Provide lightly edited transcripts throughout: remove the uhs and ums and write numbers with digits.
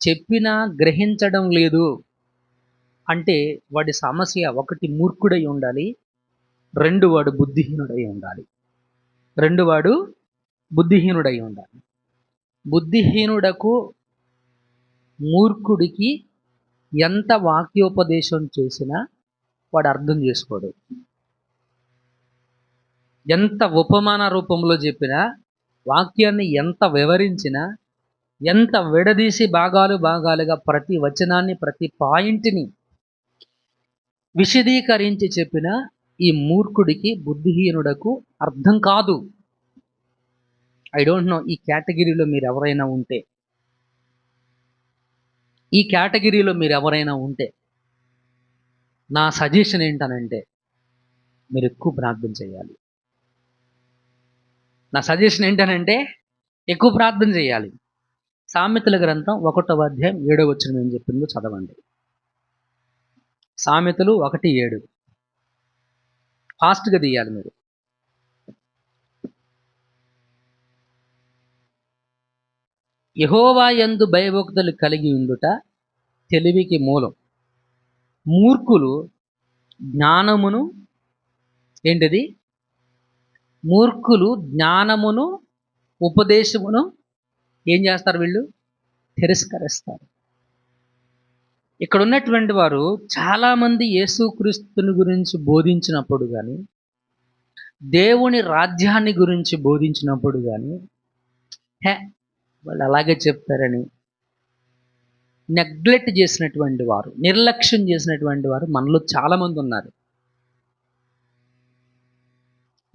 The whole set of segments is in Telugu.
చెప్పినా గ్రహించడం లేదు అంటే వాడి సమస్య ఒకటి మూర్ఖుడై ఉండాలి, రెండు వాడు బుద్ధిహీనుడై ఉండాలి. వాడు బుద్ధిహీనుడై ఉండాలి. బుద్ధిహీనుడకు మూర్ఖుడికి ఎంత వాక్యోపదేశం చేసినా వాడు అర్థం చేసుకోడు. ఎంత ఉపమాన రూపంలో చెప్పినా, వాక్యాన్ని ఎంత వివరించినా, ఎంత విడదీసి భాగాలుగా ప్రతి వచనాన్ని ప్రతి పాయింట్ని విశదీకరించి చెప్పినా ఈ మూర్ఖుడికి బుద్ధిహీనుడకు అర్థం కాదు. ఐ డోంట్ నో ఈ కేటగిరీలో మీరు ఎవరైనా ఉంటే నా సజెషన్ ఏంటనంటే మీరు ఎక్కువ ప్రార్థన చేయాలి. ఎక్కువ ప్రార్థన చేయాలి. సామెతల గ్రంథం 1వ అధ్యాయం 7వ వచనం ఏం చెప్పిందో చదవండి. సామెతలు 1:7. ఫాస్ట్గా తీయాలి మీరు. యెహోవా యందు భయభక్తులు కలిగి ఉండుట తెలివికి మూలం. మూర్ఖులు జ్ఞానమును ఉపదేశమును ఏం చేస్తారు? వీళ్ళు తిరస్కరిస్తారు. ఇక్కడ ఉన్నటువంటి వారు చాలామంది యేసుక్రీస్తుని గురించి బోధించినప్పుడు కానీ, దేవుని రాజ్యాన్ని గురించి బోధించినప్పుడు కానీ, వాళ్ళు అలాగే చెప్తారని నెగ్లెక్ట్ చేసినటువంటి వారు, నిర్లక్ష్యం చేసినటువంటి వారు మనలో చాలామంది ఉన్నారు.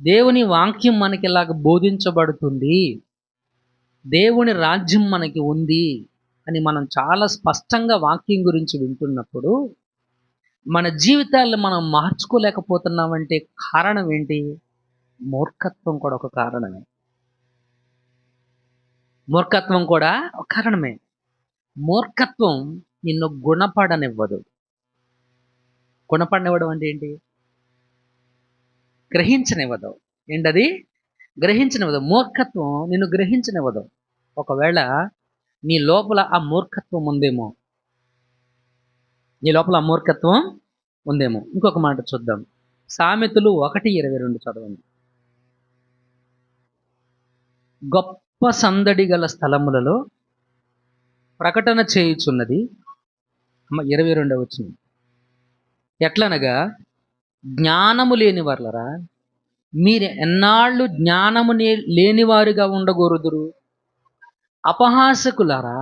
దేవుని వాక్యం మనకి ఇలాగ బోధించబడుతుంది, దేవుని రాజ్యం మనకి ఉంది అని మనం చాలా స్పష్టంగా వాక్యం గురించి వింటున్నప్పుడు మన జీవితాల్లో మనం మార్చుకోలేకపోతున్నామంటే కారణం ఏంటి? మూర్ఖత్వం కూడా ఒక కారణమే. మూర్ఖత్వం నిన్ను గుణపడనివ్వదు. గుణపడనివ్వడం అంటే ఏంటి? గ్రహించనివ్వదు. ఏంటది? గ్రహించనివ్వదు. మూర్ఖత్వం నిన్ను గ్రహించనివ్వదు. ఒకవేళ నీ లోపల ఆ మూర్ఖత్వం ఉందేమో. ఇంకొక మాట చూద్దాం. సామెతలు 1:22 చదవండి. గొప్ప సందడి గల స్థలములలో ప్రకటన చేయుచున్నది. 22వ వచనం. ఎట్లనగా, జ్ఞానము లేని వర్లరా, మీరు ఎన్నాళ్ళు జ్ఞానము లేనివారుగా ఉండగోరుదురు? అపహాసకులారా,